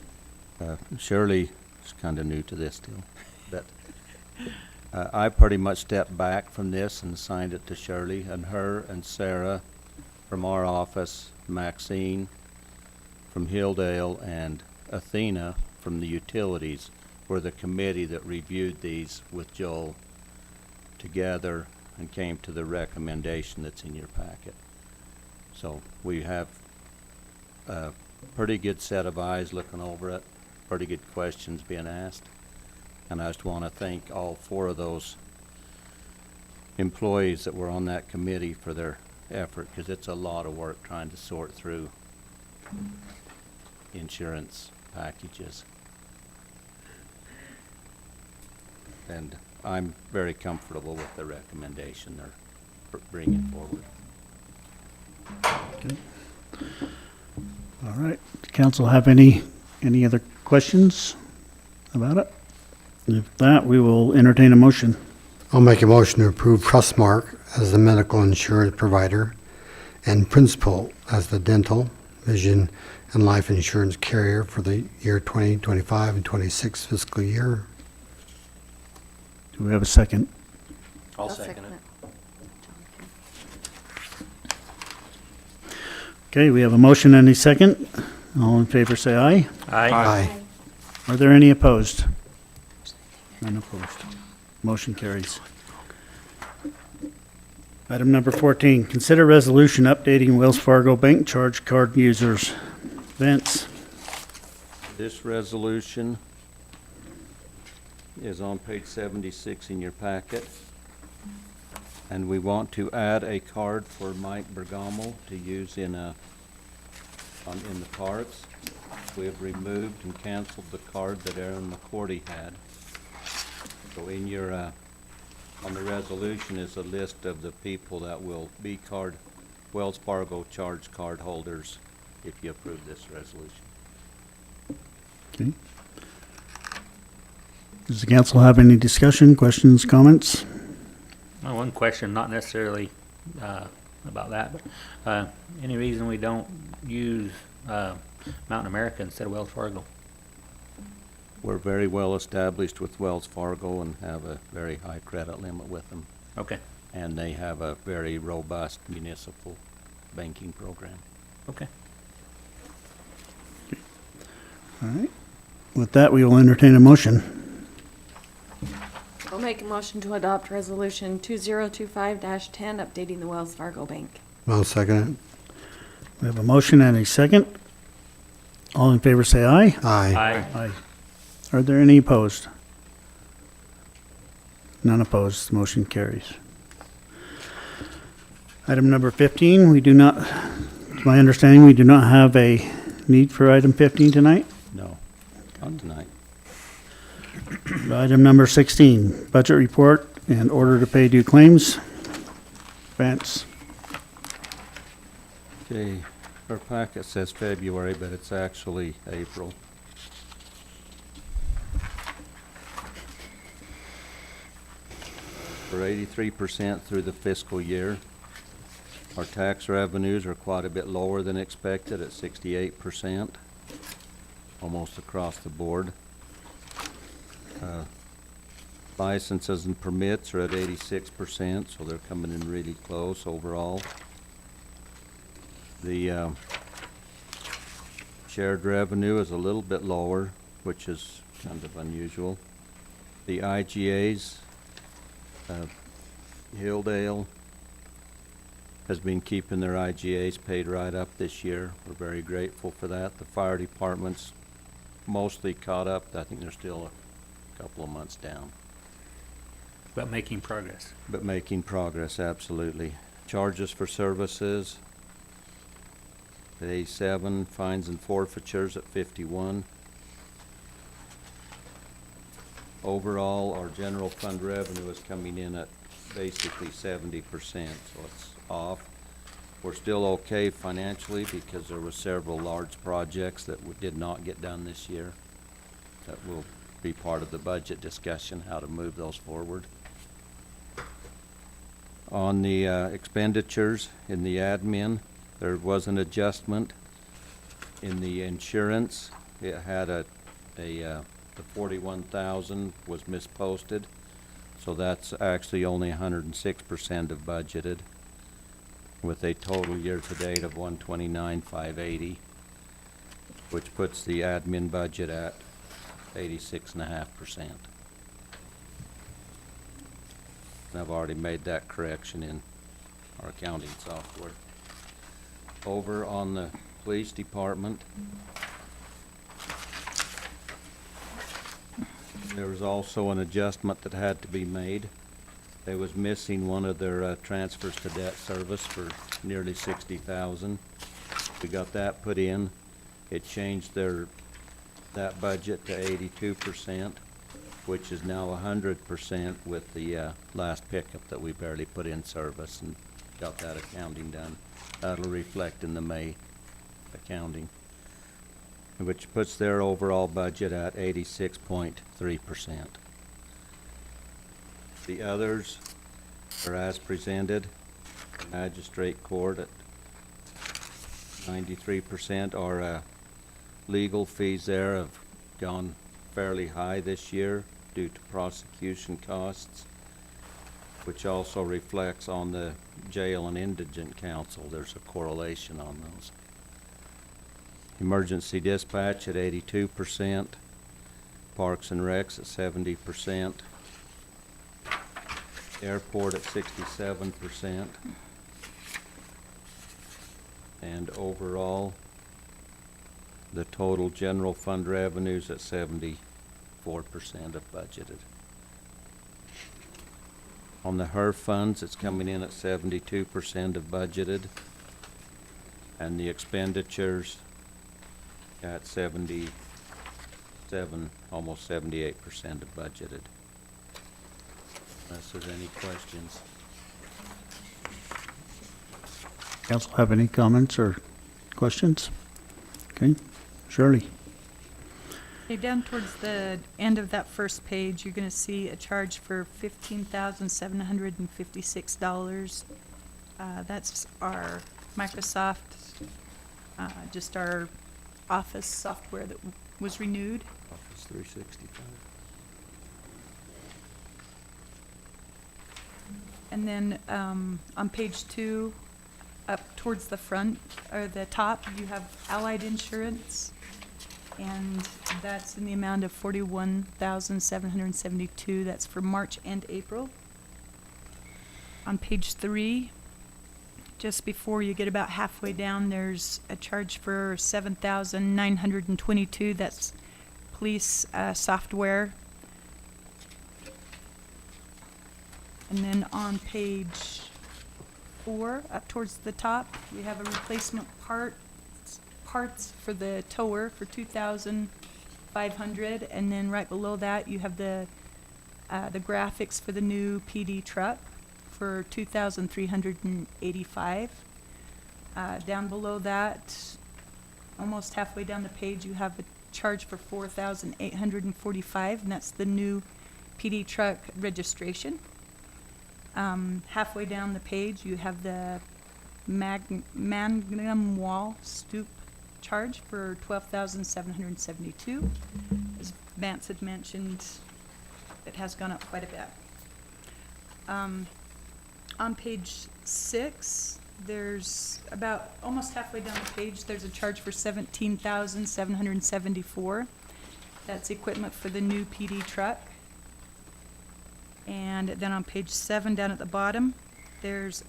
Shirley is kind of new to this still, but I pretty much stepped back from this and assigned it to Shirley, and her and Sarah from our office, Maxine from Hilldale, and Athena from the utilities were the committee that reviewed these with Joel together and came to the recommendation that's in your packet. So we have a pretty good set of eyes looking over it, pretty good questions being asked. And I just want to thank all 4 of those employees that were on that committee for their effort, because it's a lot of work trying to sort through insurance packages. And I'm very comfortable with the recommendation they're bringing forward. Okay. All right. Does council have any other questions about it? If not, we will entertain a motion. I'll make a motion to approve Trustmark as the medical insurance provider and Principal as the dental, vision, and life insurance carrier for the year 2025 and 26 fiscal year. Do we have a second? I'll second it. Okay, we have a motion and a second. All in favor, say aye. Aye. Are there any opposed? None opposed. Motion carries. Item number 14, consider resolution updating Wells Fargo bank charge card users. Vince? This resolution is on page 76 in your packet. And we want to add a card for Mike Bergamo to use in the parks. We have removed and canceled the card that Aaron McCourty had. So in your, on the resolution is a list of the people that will be Wells Fargo charge card holders if you approve this resolution. Okay. Does the council have any discussion, questions, comments? Well, one question, not necessarily about that, but any reason we don't use Mountain America instead of Wells Fargo? We're very well established with Wells Fargo and have a very high credit limit with them. Okay, And they have a very robust municipal banking program. okay. All right. With that, we will entertain a motion. I'll make a motion to adopt resolution 2025-10, updating the Wells Fargo Bank. I'll second We have a motion and a second. All in favor, say aye. it. Aye. Aye. Aye. Are there any opposed? None opposed. Motion carries. Item number 15, we do not, to my understanding, we do not have a need for item 15 tonight. No, not tonight. Item number 16, budget report and order to pay due claims. Vance? Okay, our packet says February, but it's actually April. We're 83% through the fiscal year. Our tax revenues are quite a bit lower than expected at 68%, almost across the board. Licenses and permits are at 86%, so they're coming in really close overall. The shared revenue is a little bit lower, which is kind of unusual. The IGAs, Hilldale has been keeping their IGAs paid right up this year. We're very grateful for that. The fire department's mostly caught up. I think there's still a couple of months down. But making progress. But making progress, absolutely. Charges for services at 87, fines and forfeitures at 51. Overall, our general fund revenue is coming in at basically 70%, so it's off. We're still okay financially because there were several large projects that did not get done this year. That will be part of the budget discussion, how to move those forward. On the expenditures in the admin, there was an adjustment. In the insurance, it had the 41,000 was misposted, so that's actually only 106% of budgeted, with a total year-to-date of 129,580, which puts the admin budget at 86.5%. And I've already made that correction in our accounting software. Over on the police department, there was also an adjustment that had to be made. They was missing one of their transfers to debt service for nearly 60,000. We got that put in. It changed that budget to 82%, which is now 100% with the last pickup that we barely put in service and got that accounting done. That'll reflect in the May accounting, which puts their overall budget at 86.3%. The others are as presented. Magistrate court at 93%. Our legal fees there have gone fairly high this year due to prosecution costs, which also reflects on the jail and indigent counsel. There's a correlation on those. Emergency dispatch at 82%, Parks and Recs at 70%, Airport at 67%, and overall, the total general fund revenues at 74% of budgeted. On the HERF funds, it's coming in at 72% of budgeted, and the expenditures at 77, almost 78% of budgeted. Unless there's any questions. Council have any comments or questions? Okay, Shirley. Okay, down towards the end of that first page, you're gonna see a charge for $15,756. That's our Microsoft, just our Office software that was renewed. Office 365. And then on page 2, up towards the front, or the top, you have Allied Insurance, and that's in the amount of $41,772. That's for March and April. On page 3, just before you get about halfway down, there's a charge for $7,922. That's police software. And then on page 4, up towards the top, we have a replacement parts for the tower for $2,500, and then right below that you have the graphics for the new PD truck for $2,385. Down below that, almost halfway down the page, you have a charge for $4,845, and that's the new PD truck registration. Halfway down the page, you have the Magnum wall stoop charge for $12,772. As Vance had mentioned, it has gone up quite a bit. On page 6, there's about almost halfway down the page, there's a charge for $17,774. That's equipment for the new PD truck. And then on page 7, down at the bottom, there's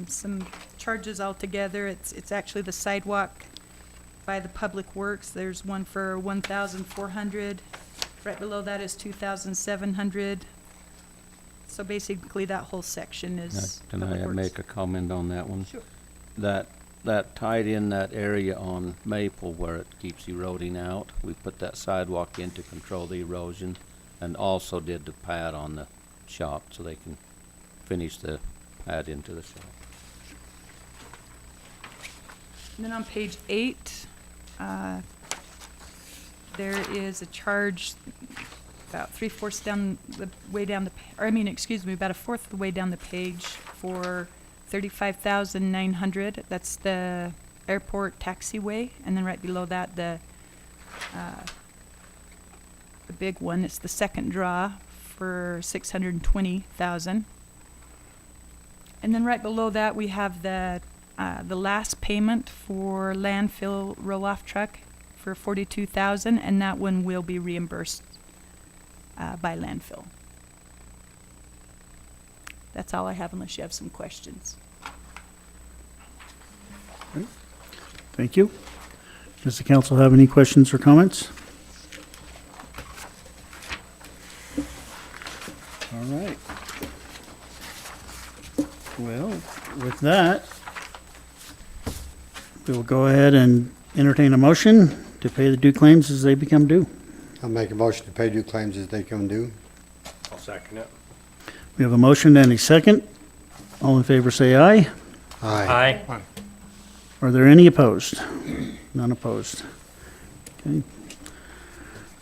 some charges altogether. It's actually the sidewalk by the Public Works. There's one for $1,400. Right below that is 2,700. So basically, that whole section is Can Public I Works. make a comment on that one? Sure. That tied in that area on Maple where it keeps eroding out, we put that sidewalk in to control the erosion, and also did the pad on the shop so they can finish the pad into the shop. And then on page 8, there is a charge about 3/4 down the way down the, about a fourth of the way down the page for 35,900. That's the airport taxiway, and then right below that, the big one. It's the second draw for 620,000. And then right below that, we have the last payment for landfill roll-off truck for 42,000, and that one will be reimbursed by landfill. That's all I have, unless you have some questions. Thank you. Does the council have any questions or comments? All right. Well, with that, we will go ahead and entertain a motion to pay the due claims as they become due. I'll make a motion to pay due claims as they come due. I'll second it. We have a motion and a second. All in favor say aye. Aye. Are there any opposed? None opposed. Okay.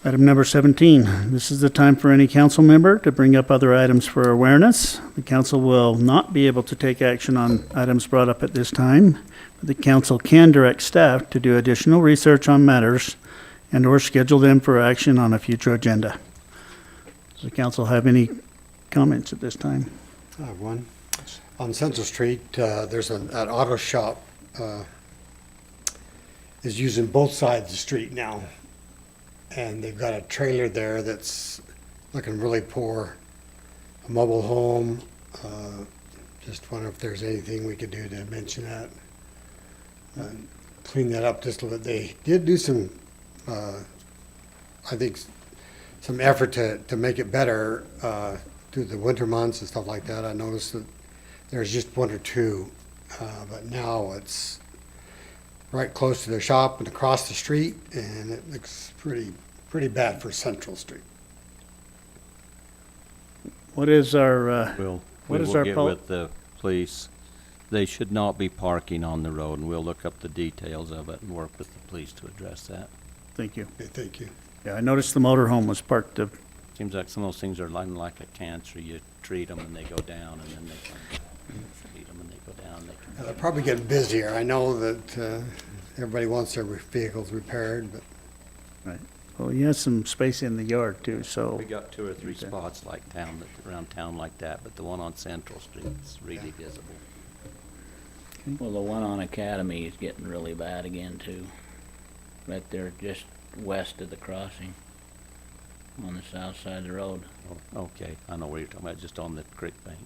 Item number 17. This is the time for any council member to bring up other items for awareness. The council will not be able to take action on items brought up at this time. But the council can direct staff to do additional research on matters and/or schedule them for action on a future agenda. Does the council have any comments at this time? I have one. On Central Street, there's an auto shop is using both sides of the street now. And they've got a trailer there that's looking really poor, a mobile home. Just wonder if there's anything we could do to mention that. Clean that up just a little bit. They did do some, I think, some effort to make it better through the winter months and stuff like that. I noticed that there's just one or two, but now it's right close to their shop and across the street, and it looks pretty bad for Central Street. What is our, We what is will our get pol- with the police. They should not be parking on the road, and we'll look up the details of it and work with the police to address that. Thank you. Okay, thank you. Yeah, I noticed the motorhome was parked Seems like some of those things are like a cancer. You treat them and they go down, and then they come back. Treat them and they go down, they come They're probably getting busier. I know that everybody wants their vehicles repaired, but right. Well, he has some space in the yard too, so. We got 2 or 3 Okay. spots like around town like that, but the one on Central Street is really visible. Well, the one on Academy is getting really bad again too. Right there, just west of the crossing, on the south side of the road. Oh, okay, I know where you're talking about, just on the creek bank,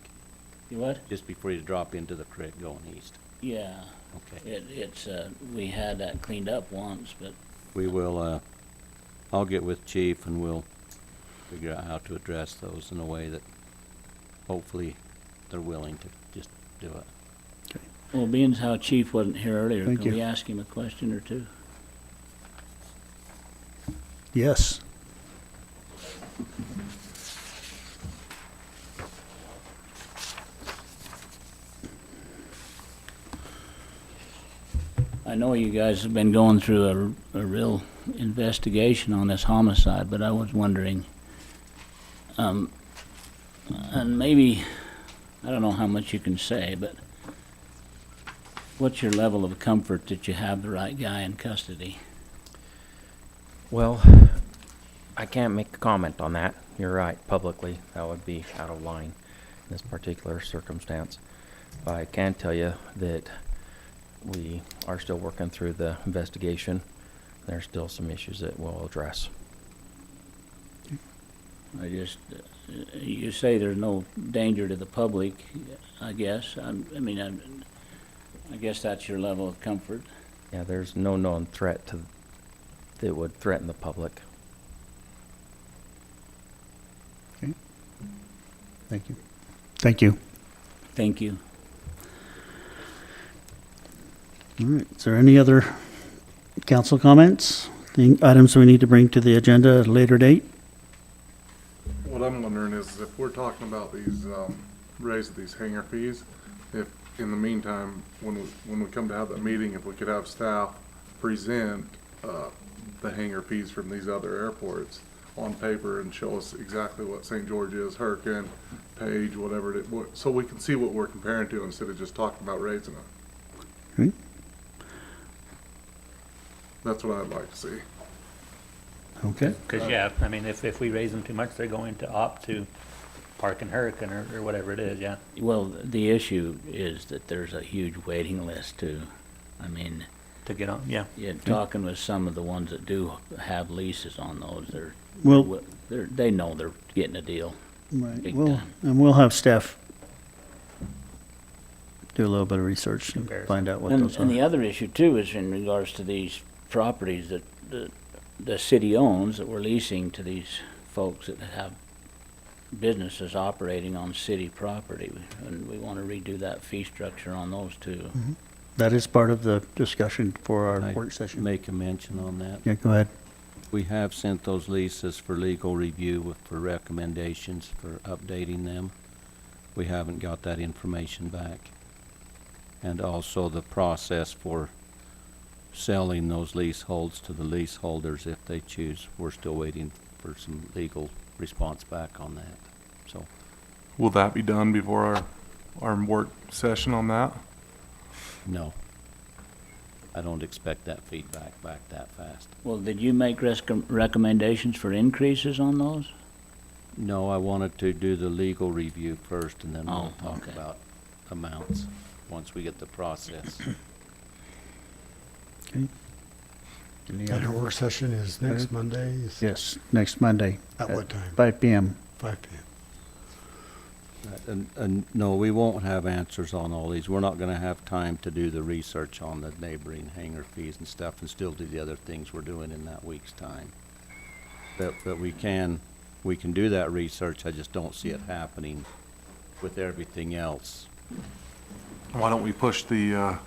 You what? just before you drop into the creek going east. Yeah, Okay. it's, we had that cleaned up once, but We will, I'll get with Chief and we'll figure out how to address those in a way that hopefully they're willing to just do it. well, being as how Chief wasn't here earlier, Thank can you. we ask him a question or two? Yes. I know you guys have been going through a real investigation on this homicide, but I was wondering, and maybe, I don't know how much you can say, but what's your level of comfort that you have the right guy in custody? Well, I can't make a comment on that. You're right, publicly, that would be out of line in this particular circumstance. But I can tell you that we are still working through the investigation. There's still some issues that we'll address. I just, you say there's no danger to the public, I guess. I guess that's your level of comfort. Yeah, there's no known threat that would threaten the public. Thank you. Thank you. Thank you. All right, is there any other council comments? Items we need to bring to the agenda at a later date? What I'm wondering is if we're talking about these, raise these hangar fees, if in the meantime, when we come to have that meeting, if we could have staff present, the hangar fees from these other airports on paper and show us exactly what St. George is, Hurricane, Page, whatever it is, so we can see what we're comparing to instead of just talking about raising it. Okay. That's what I'd like to see. Okay. Because, yeah, I mean, if we raise them too much, they're going to opt to park in Hurricane or whatever it is, yeah. Well, the issue is that there's a huge waiting list too. I mean, To get on, yeah. yeah, talking with some of the ones that do have leases on those, Well- they know they're getting a deal. Right, Big well, time. and we'll have staff do a little bit of research and Comparison. find out what And, those and the are. other issue too is in regards to these properties that the city owns that we're leasing to these folks that have businesses operating on city property. And we want to redo that fee structure on those too. That is part of the discussion for our I work session. Make a mention on that. Yeah, go ahead. We have sent those leases for legal review for recommendations for updating them. We haven't got that information back. And also the process for selling those leaseholds to the leaseholders if they choose. We're still waiting for some legal response back on that, so. Will that be done before our work session on that? No. I don't expect that feedback back that fast. Well, did you make recommendations for increases on those? No, I wanted to do the legal review first and then we'll Oh, talk okay. about amounts, once we get the process. Okay. Any And other- our work session is next Monday, Yes, next Monday. at what time? 5 PM. 5 p.m. And no, we won't have answers on all these. We're not gonna have time to do the research on the neighboring hangar fees and stuff and still do the other things we're doing in that week's time. But we can do that research, I just don't see it happening with everything else. Why don't we push that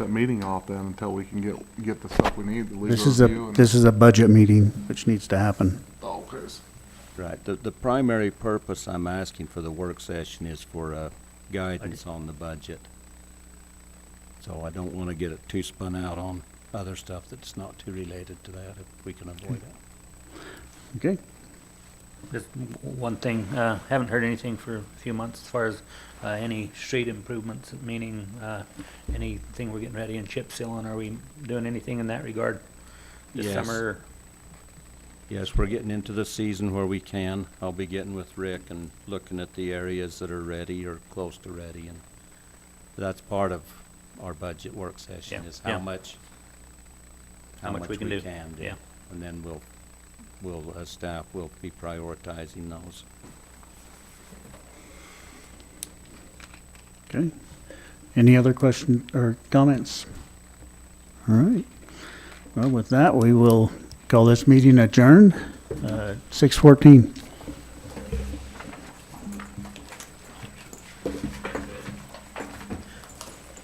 meeting off then until we can get the stuff we need, the legal review? This is a budget meeting, which needs to happen. Oh, okay. Right, the primary purpose I'm asking for the work session is for, guidance on the budget. So I don't wanna get it too spun out on other stuff that's not too related to that, if we can avoid it. Okay? Just one thing, haven't heard anything for a few months as far as any street improvements, meaning anything we're getting ready and chip sealing. Are we doing anything in that regard this Yes. summer? Yes, we're getting into the season where we can. I'll be getting with Rick and looking at the areas that are ready or close to ready, and that's part of our budget work session, Yeah, is yeah. how much we can do. Yeah. And then we'll, as staff, will be prioritizing those. Okay. Any other questions or comments? All right. Well, with that, we will call this meeting adjourned, 6:14.